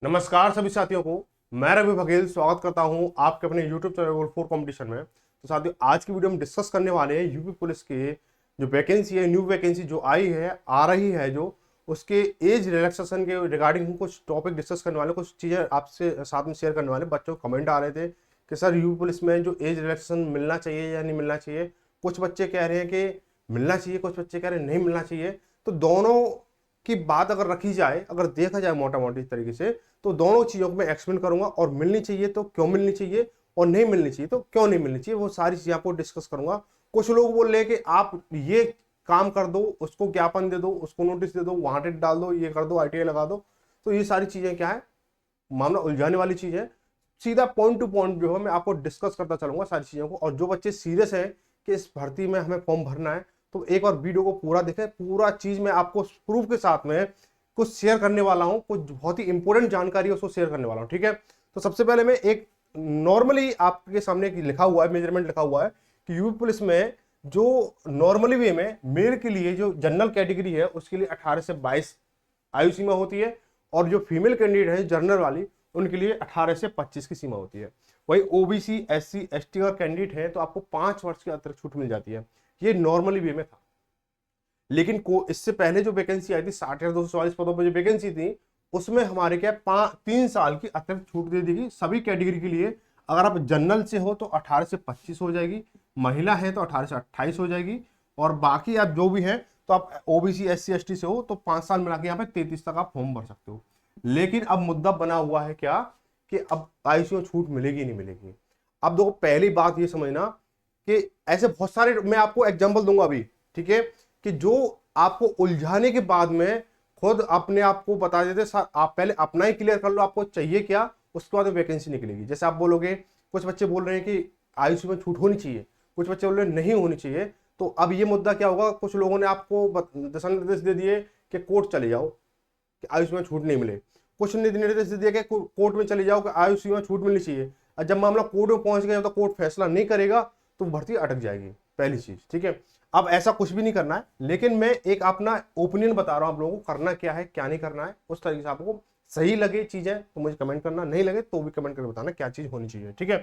नमस्कार सभी साथियों को। मैं रवि बघेल स्वागत करता हूं आपके अपने YouTube चैनल गोल फोर कंपटीशन में। तो साथियों, आज की वीडियो में डिस्कस करने वाले हैं यूपी पुलिस के जो वैकेंसी है, न्यू वैकेंसी जो आई है, आ रही है, जो उसके एज रिलैक्सेशन के रिगार्डिंग हम कुछ टॉपिक डिस्कस करने वाले, कुछ चीज़ें आपसे साथ में शेयर करने वाले। बच्चों को कमेंट आ रहे थे कि सर यूपी पुलिस में जो एज रिलैक्सेशन मिलना चाहिए या नहीं मिलना चाहिए। कुछ बच्चे कह रहे हैं कि मिलना चाहिए, कुछ बच्चे कह रहे हैं नहीं मिलना चाहिए। तो दोनों की बात अगर रखी जाए, अगर देखा जाए मोटा मोटी तरीके से, तो दोनों चीज़ों को मैं एक्सप्लेन करूंगा। और मिलनी चाहिए तो क्यों मिलनी चाहिए, और नहीं मिलनी चाहिए तो क्यों नहीं मिलनी चाहिए, वो सारी चीज़ें आपको डिस्कस करूंगा। कुछ लोग बोल रहे हैं कि आप ये काम कर दो, उसको ज्ञापन दे दो, उसको नोटिस दे दो, वहां टेट डाल दो, ये कर दो, आईटीआई लगा दो। तो ये सारी चीज़ें क्या है, मामला उलझाने वाली चीज़ है। सीधा पॉइंट टू पॉइंट जो है मैं आपको डिस्कस करता चलूंगा सारी चीज़ों को। और जो बच्चे सीरियस हैं कि इस भर्ती में हमें फॉर्म भरना है, तो एक बार वीडियो को पूरा देखें। पूरा चीज़ मैं आपको प्रूफ के साथ में कुछ शेयर करने वाला हूं, कुछ बहुत ही इंपॉर्टेंट जानकारी है उसको शेयर करने वाला हूं। ठीक है, तो सबसे पहले मैं एक नॉर्मली आपके सामने लिखा हुआ है, मेजरमेंट लिखा हुआ है कि यूपी पुलिस में जो नॉर्मली वे में मेल के लिए जो जनरल कैटेगरी है उसके लिए 18 से 22 आयु सीमा होती है। और जो फीमेल कैंडिडेट है जनरल वाली, उनके लिए 18 से 25 की सीमा होती है। वही ओबीसी, एससी, एसटी और कैंडिडेट है तो आपको 5 वर्ष की अतिरिक्त छूट मिल जाती है। ये नॉर्मली वे में था। लेकिन को इससे पहले जो वैकेंसी आई थी 60,244 पदों पर जो वैकेंसी थी, उसमें हमारे क्या 3 साल की अतिरिक्त छूट दे दी गई सभी कैटेगरी के लिए। अगर आप जनरल से हो तो 18 से 25 हो जाएगी, महिला है तो 18 से 28 हो जाएगी, और बाकी आप जो भी हैं तो आप ओबीसी, एससी, एसटी से हो तो 5 साल मिला के यहाँ पे 33 तक आप फॉर्म भर सकते हो। लेकिन अब मुद्दा बना हुआ है क्या, कि अब आयुष में छूट मिलेगी नहीं मिलेगी। अब देखो, पहली बात ये समझना कि ऐसे बहुत सारे, मैं आपको एग्जांपल दूंगा अभी, ठीक है, कि जो आपको उलझाने के बाद में खुद अपने आप को बता देते सर आप पहले अपना ही क्लियर कर लो आपको चाहिए क्या, उसके बाद वैकेंसी निकलेगी। जैसे आप बोलोगे, कुछ बच्चे बोल रहे हैं कि आयुषी में छूट होनी चाहिए, कुछ बच्चे बोल रहे हैं नहीं होनी चाहिए। तो अब ये मुद्दा क्या होगा, कुछ लोगों ने आपको दिशा निर्देश दे दिए कि कोर्ट चले जाओ कि आयुष में छूट नहीं मिले। कुछ ने निर्देश दे दिया कि कोर्ट में चले जाओ कि आयुष में छूट मिलनी चाहिए। और जब मामला कोर्ट में पहुंच गया तो कोर्ट फैसला नहीं करेगा तो भर्ती अटक जाएगी, पहली चीज। ठीक है, अब ऐसा कुछ भी नहीं करना है, लेकिन मैं एक अपना ओपिनियन बता रहा हूं आप लोगों को, करना क्या है क्या नहीं करना है। उस तरीके से आपको सही लगे चीजें तो मुझे कमेंट करना, नहीं लगे तो भी कमेंट करके बताना क्या चीज होनी चाहिए। ठीक है,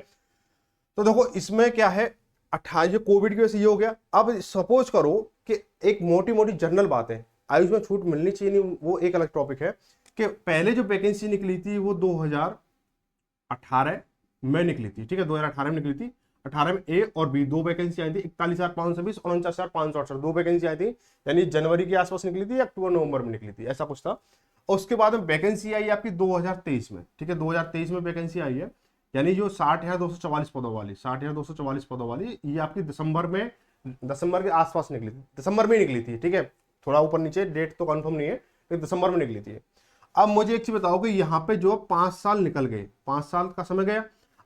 तो देखो इसमें क्या है, 28 कोविड की वजह से ये हो गया। अब सपोज करो कि एक मोटी मोटी जनरल बात है, आयुष में छूट मिलनी चाहिए नहीं, वो एक अलग टॉपिक है। कि पहले जो वैकेंसी निकली थी वो 2018 में निकली थी। ठीक है, 2018 में निकली थी। 18 में ए और बी दो वैकेंसी आई थी, 41,520 और 49,568 दो वैकेंसी आई थी। यानी जनवरी के आसपास निकली थी या अक्टूबर नवंबर में निकली थी, ऐसा कुछ था। और उसके बाद में वैकेंसी आई आपकी 2023 में। ठीक है, 2023 में वैकेंसी आई है, यानी जो 60,244 पदों वाली, 60,244 पदों वाली, ये आपकी दिसंबर के आसपास निकली थी, दिसंबर में निकली थी। ठीक है, थोड़ा ऊपर नीचे डेट तो कंफर्म नहीं है, लेकिन दिसंबर में निकली थी। अब मुझे एक चीज बताओ कि यहाँ पे जो 5 साल निकल गए, 5 साल का समय गया।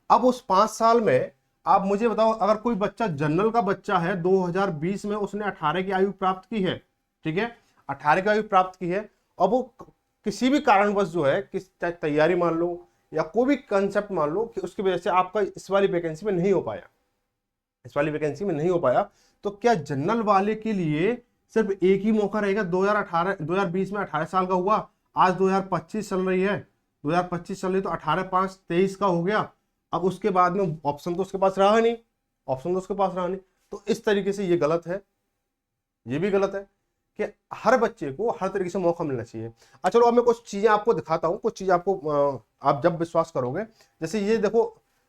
अब उस 5 साल में आप मुझे बताओ, अगर कोई बच्चा जनरल का बच्चा है 2020 में, उसने 18 की आयु प्राप्त की है, ठीक है, 18 की आयु प्राप्त की है, अब वो किसी भी कारणवश जो है, किस तैयारी मान लो या कोई भी कंसेप्ट मान लो कि उसकी वजह से आपका इस वाली वैकेंसी में नहीं हो पाया, इस वाली वैकेंसी में नहीं हो पाया, तो क्या जनरल वाले के लिए सिर्फ एक ही मौका रहेगा? 2020 में 18 साल का हुआ, आज 2025 चल रही है, 2025 चल रही, तो 18/5/23 का हो गया। अब उसके बाद में ऑप्शन तो उसके पास रहा नहीं, ऑप्शन तो उसके पास रहा नहीं। तो इस तरीके से ये गलत है, ये भी गलत है कि हर बच्चे को हर तरीके से मौका मिलना चाहिए। अच्छा चलो, अब मैं कुछ चीजें आपको दिखाता हूँ, कुछ चीजें आपको आप जब विश्वास करोगे। जैसे ये देखो,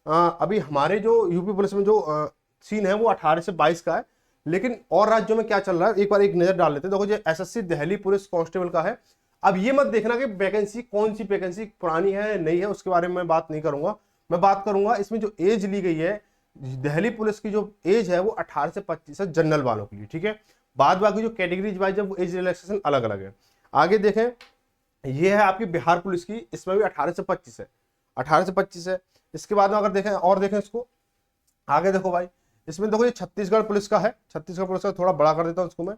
अभी हमारे जो यूपी पुलिस में जो सीन है वो 18 से 22 का है, लेकिन और राज्यों में क्या चल रहा है एक बार एक नजर डाल लेते हैं। देखो, ये एसएससी दिल्ली पुलिस कांस्टेबल का है। अब ये मत देखना कि वैकेंसी कौन सी वैकेंसी पुरानी है नहीं है, उसके बारे में मैं बात नहीं करूंगा। मैं बात करूंगा इसमें जो एज ली गई है, दिल्ली पुलिस की जो एज है वो 18 से 25 है जनरल वालों के लिए। ठीक है, बाद बाकी जो कैटेगरीज वाइज है वो एज रिलैक्सेशन अलग अलग है। आगे देखें, ये है आपकी बिहार पुलिस की, इसमें भी 18 से 25 है, 18 से 25 है। इसके बाद में अगर देखें और देखें इसको, आगे देखो भाई, इसमें देखो ये छत्तीसगढ़ पुलिस का है। छत्तीसगढ़ पुलिस का थोड़ा बड़ा कर देता हूँ इसको मैं,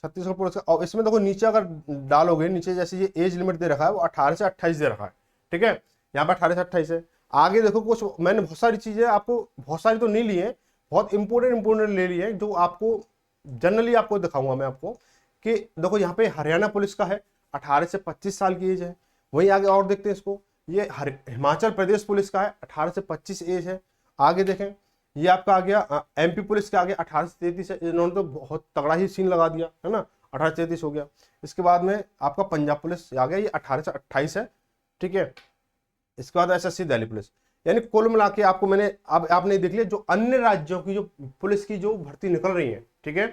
छत्तीसगढ़ पुलिस का। और इसमें देखो नीचे अगर डालोगे, नीचे जैसे ये एज लिमिट दे रखा है वो 18 से 28 दे रखा है। ठीक है, यहाँ पर 18 से 28 है। आगे देखो, कुछ मैंने बहुत सारी चीजें आपको, बहुत सारी तो नहीं ली है, बहुत इंपोर्टेंट ले ली है, जो आपको जनरली आपको दिखाऊंगा मैं आपको। कि देखो यहाँ पे हरियाणा पुलिस का है, 18 से 25 साल की एज है। वहीं आगे और देखते हैं इसको, ये हिमाचल प्रदेश पुलिस का है, 18 से 25 एज है। आगे देखें, ये आपका आ गया एमपी पुलिस के आगे 18 से 33 है। इन्होंने तो बहुत तगड़ा ही सीन लगा दिया है ना, 18 से 33 हो गया। इसके बाद में आपका पंजाब पुलिस आ गया, ये 18 से 28 है, ठीक है। इसके बाद एसएससी दिल्ली पुलिस। यानी कुल मिला के आपको मैंने अब आपने देख लिया जो अन्य राज्यों की जो पुलिस की जो भर्ती निकल रही है, ठीक है,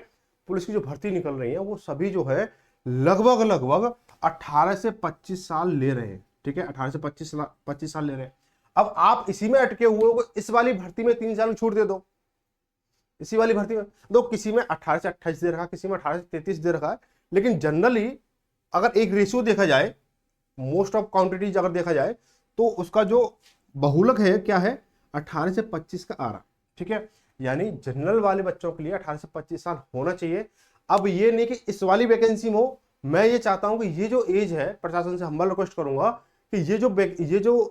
पुलिस की जो भर्ती निकल रही है वो सभी जो है लगभग लगभग 18 से 25 साल ले रहे हैं, ठीक है, 18 से 25 साल ले रहे हैं। अब आप इसी में अटके हुए हो, इस वाली भर्ती में 3 साल की छूट दे दो, इसी वाली भर्ती में दो, किसी में 18 से 28 दे रखा, किसी में 18 से 33 दे रखा है। लेकिन जनरली अगर एक रेशियो देखा जाए, मोस्ट ऑफ क्वांटिटीज अगर देखा जाए, तो उसका जो बहुलक है क्या है, 18 से 25 का आ रहा, ठीक है। यानी जनरल वाले बच्चों के लिए 18 से 25 साल होना चाहिए। अब ये नहीं कि इस वाली वैकेंसी में हो, मैं ये चाहता हूं कि ये जो एज है, प्रशासन से हम्बल रिक्वेस्ट करूंगा कि ये जो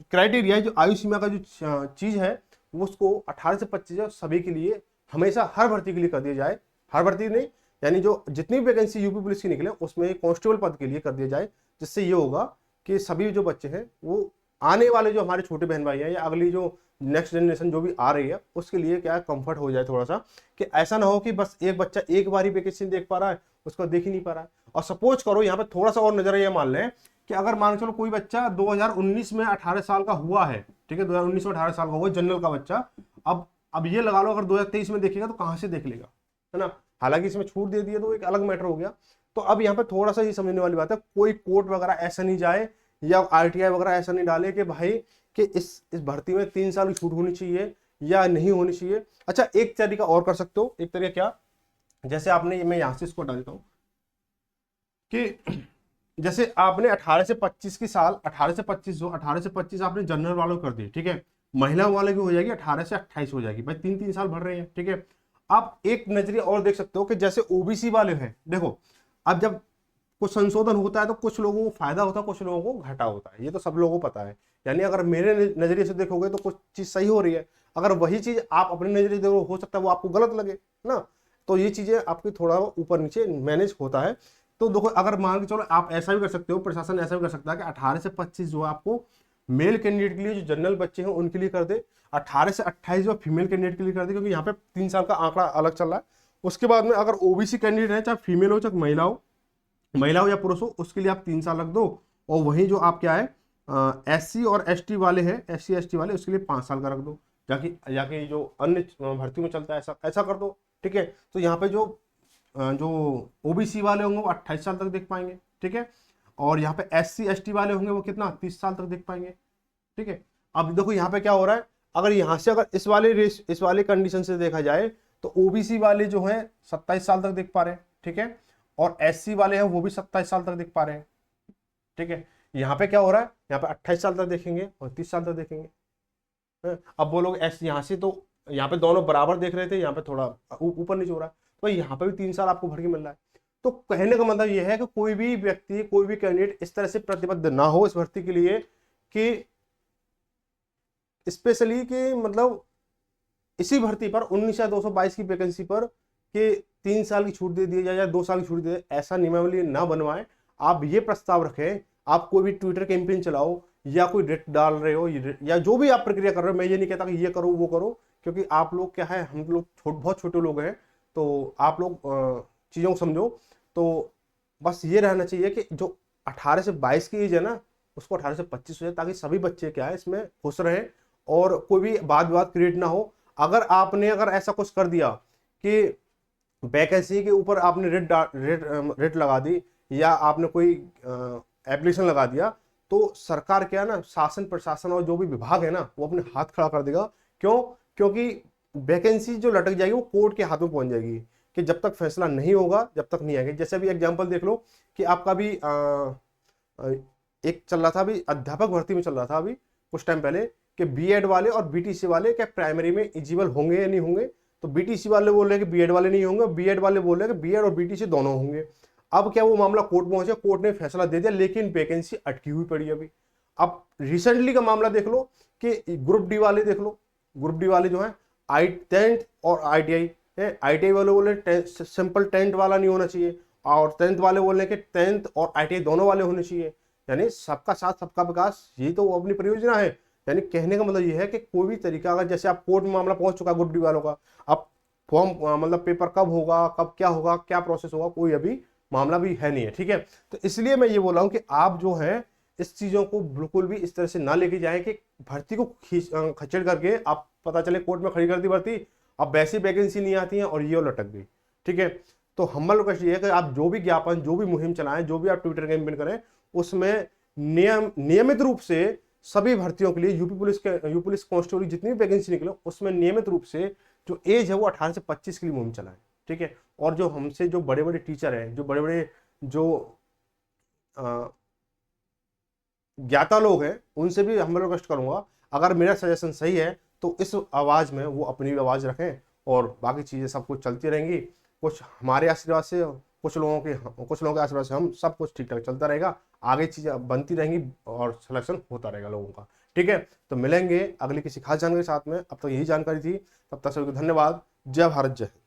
क्राइटेरिया, जो आयु सीमा का जो चीज है, वो उसको 18 से 25 सभी के लिए हमेशा हर भर्ती के लिए कर दिया जाए। हर भर्ती नहीं, यानी जो जितनी वैकेंसी यूपी पुलिस की निकले उसमें कांस्टेबल पद के लिए कर दिया जाए, जिससे ये होगा कि सभी जो बच्चे हैं वो आने वाले जो हमारे छोटे बहन भाई हैं या अगली जो नेक्स्ट जनरेशन जो भी आ रही है उसके लिए क्या कंफर्ट हो जाए थोड़ा सा, कि ऐसा ना हो कि बस एक बच्चा एक बार ही वैकेंसी देख पा रहा है, उसको देख ही नहीं पा रहा है। और सपोज करो यहाँ पे थोड़ा सा और नजरिया मान लें कि अगर मान के चलो कोई बच्चा 2019 में 18 साल का हुआ है, ठीक है, 2019 में 18 साल का हुआ जनरल का बच्चा, अब ये लगा लो अगर 2023 में देखेगा तो कहाँ से देख लेगा, है ना। हालांकि इसमें छूट दे दी है तो एक अलग मैटर हो गया। तो अब यहाँ पे थोड़ा सा ही समझने वाली बात है, कोई कोर्ट वगैरह ऐसा नहीं जाए या आरटीआई वगैरह ऐसा नहीं डाले कि भाई कि इस भर्ती में 3 साल की छूट होनी चाहिए या नहीं होनी चाहिए। अच्छा, एक तरीका और कर सकते हो, एक तरीका क्या, जैसे आपने, मैं यहाँ से इसको हटा देता हूँ कि जैसे आपने 18 से 25 की साल, 18 से 25 जो 18 से 25 आपने जनरल वालों कर दी, ठीक है, महिला वाले की हो जाएगी 18 से 28 हो जाएगी, भाई 3-3 साल भर रहे हैं, ठीक है। आप एक नजरिया और देख सकते हो कि जैसे ओबीसी वाले हैं, देखो अब जब कुछ संशोधन होता है तो कुछ लोगों को फायदा होता है, कुछ लोगों को घाटा होता है, ये तो सब लोगों को पता है। यानी अगर मेरे नजरिए से देखोगे तो कुछ चीज सही हो रही है, अगर वही चीज आप अपने नजरिए देखो हो सकता है वो आपको गलत लगे ना। तो ये चीजें आपकी थोड़ा ऊपर नीचे मैनेज होता है। तो देखो अगर मान के चलो आप ऐसा भी कर सकते हो, प्रशासन ऐसा भी कर सकता है कि 18 से 25 जो आपको मेल कैंडिडेट के लिए, जो जनरल बच्चे हैं उनके लिए कर दे, 18 से 28 जो फीमेल कैंडिडेट के लिए कर दे, क्योंकि यहाँ पे 3 साल का आंकड़ा अलग चल रहा है। उसके बाद में अगर ओबीसी कैंडिडेट है, चाहे फीमेल हो चाहे महिला हो या पुरुष हो, उसके लिए आप 3 साल रख दो। और वहीं जो आप क्या है एससी और एसटी वाले हैं, एससी एसटी वाले, उसके लिए 5 साल का रख दो, जाके जो अन्य भर्ती में चलता है ऐसा ऐसा कर दो, ठीक है। तो यहाँ पे जो ओबीसी वाले होंगे वो 28 साल तक देख पाएंगे, ठीक है। और यहाँ पे एससी एसटी वाले होंगे वो कितना 30 साल तक देख पाएंगे, ठीक है। अब देखो यहाँ पे क्या हो रहा है, अगर यहाँ से अगर इस वाले कंडीशन से देखा जाए तो ओबीसी वाले जो है 27 साल तक देख पा रहे हैं, ठीक है, और एससी वाले हैं वो भी 27 साल तक देख पा रहे हैं, ठीक है। यहाँ पे क्या हो रहा है, यहाँ पे 28 साल तक देखेंगे और 30 साल तक देखेंगे। अब वो लोग ऐसे यहाँ से, तो यहाँ पे दोनों बराबर देख रहे थे, यहाँ पे थोड़ा ऊपर नीचे हो रहा है, तो यहाँ पे भी 3 साल आपको भर के मिल रहा है। तो कहने का मतलब यह है कि कोई भी व्यक्ति, कोई भी कैंडिडेट इस तरह से प्रतिबद्ध ना हो इस भर्ती के लिए कि स्पेशली कि मतलब इसी भर्ती पर 19,222 की वैकेंसी पर कि 3 साल की छूट दे दी जाए या 2 साल की छूट दे, ऐसा नियमावली ना बनवाएं। आप ये प्रस्ताव रखें, आप कोई भी ट्विटर कैंपेन चलाओ या कोई रेट डाल रहे हो या जो भी आप प्रक्रिया कर रहे हो, मैं ये नहीं कहता कि ये करो वो करो, क्योंकि आप लोग क्या है, हम लोग बहुत छोटे लोग हैं, तो आप लोग चीज़ों को समझो। तो बस ये रहना चाहिए कि जो 18 से 22 की एज है ना, उसको 18 से 25 हो जाए, ताकि सभी बच्चे क्या है इसमें खुश रहें और कोई भी वाद विवाद क्रिएट ना हो। अगर ऐसा कुछ कर दिया कि वैकेंसी के ऊपर आपने रेट लगा दी या आपने कोई एप्लीकेशन लगा दिया, तो सरकार क्या है ना, शासन प्रशासन और जो भी विभाग है ना, वो अपने हाथ खड़ा कर देगा। क्यों? क्योंकि वैकेंसी जो लटक जाएगी वो कोर्ट के हाथ में पहुंच जाएगी कि जब तक फैसला नहीं होगा जब तक नहीं आएगी। जैसे अभी एग्जांपल देख लो कि आपका भी एक चल रहा था, अभी अध्यापक भर्ती में चल रहा था अभी कुछ टाइम पहले, कि बीएड वाले और बीटीसी वाले क्या प्राइमरी में एलिजिबल होंगे या नहीं होंगे। तो बीटीसी वाले बोल रहे हैं कि बीएड वाले नहीं होंगे, बीएड वाले बोल रहे हैं कि बीएड और बीटीसी दोनों होंगे। अब क्या वो मामला कोर्ट पहुंचे, कोर्ट ने फैसला दे दिया, लेकिन वैकेंसी अटकी हुई पड़ी अभी। अब रिसेंटली का मामला देख लो कि ग्रुप डी वाले देख लो, ग्रुप डी वाले जो है 10th और आईटीआई है, आईटीआई वाले बोले सिंपल 10th वाला नहीं होना चाहिए, और 10th वाले बोल रहे हैं कि 10th और आईटीआई दोनों वाले होने चाहिए। यानी सबका साथ सबका विकास, यही तो अपनी परियोजना है। यानी कहने का मतलब ये है कि कोई भी तरीका, अगर जैसे आप कोर्ट में मामला पहुंच चुका है गुड्डी वालों का, अब फॉर्म मतलब पेपर कब होगा, कब क्या होगा, क्या प्रोसेस होगा, कोई अभी मामला भी है नहीं है, ठीक है। तो इसलिए मैं ये बोल रहा हूँ कि आप जो है इस चीजों को बिल्कुल भी इस तरह से ना लेके जाएं कि भर्ती को खच्चड़ करके आप पता चले कोर्ट में खड़ी कर दी भर्ती, अब वैसी वैकेंसी नहीं आती है और ये लटक गई, ठीक है। तो हम्बल रिक्वेस्ट ये है कि आप जो भी ज्ञापन, जो भी मुहिम चलाएं, जो भी आप ट्विटर कैंपेन करें, उसमें नियमित रूप से सभी भर्तियों के लिए यूपी पुलिस कांस्टेबल जितनी भी वैकेंसी निकले उसमें नियमित रूप से जो एज है वो 18 से 25 के लिए मुहिम चलाएं, ठीक है। और जो हमसे जो बड़े बड़े टीचर हैं, जो बड़े बड़े जो ज्ञाता लोग हैं, उनसे भी हम रिक्वेस्ट करूंगा, अगर मेरा सजेशन सही है तो इस आवाज में वो अपनी भी आवाज रखें, और बाकी चीजें सब कुछ चलती रहेंगी। कुछ हमारे आशीर्वाद से, कुछ लोगों के आशीर्वाद से हम सब कुछ ठीक ठाक चलता रहेगा, आगे चीजें बनती रहेंगी और सिलेक्शन होता रहेगा लोगों का, ठीक है। तो मिलेंगे अगली किसी खास जानकारी के साथ में, अब तक यही जानकारी थी, तब तक सभी को धन्यवाद। जय भारत, जय हिंद।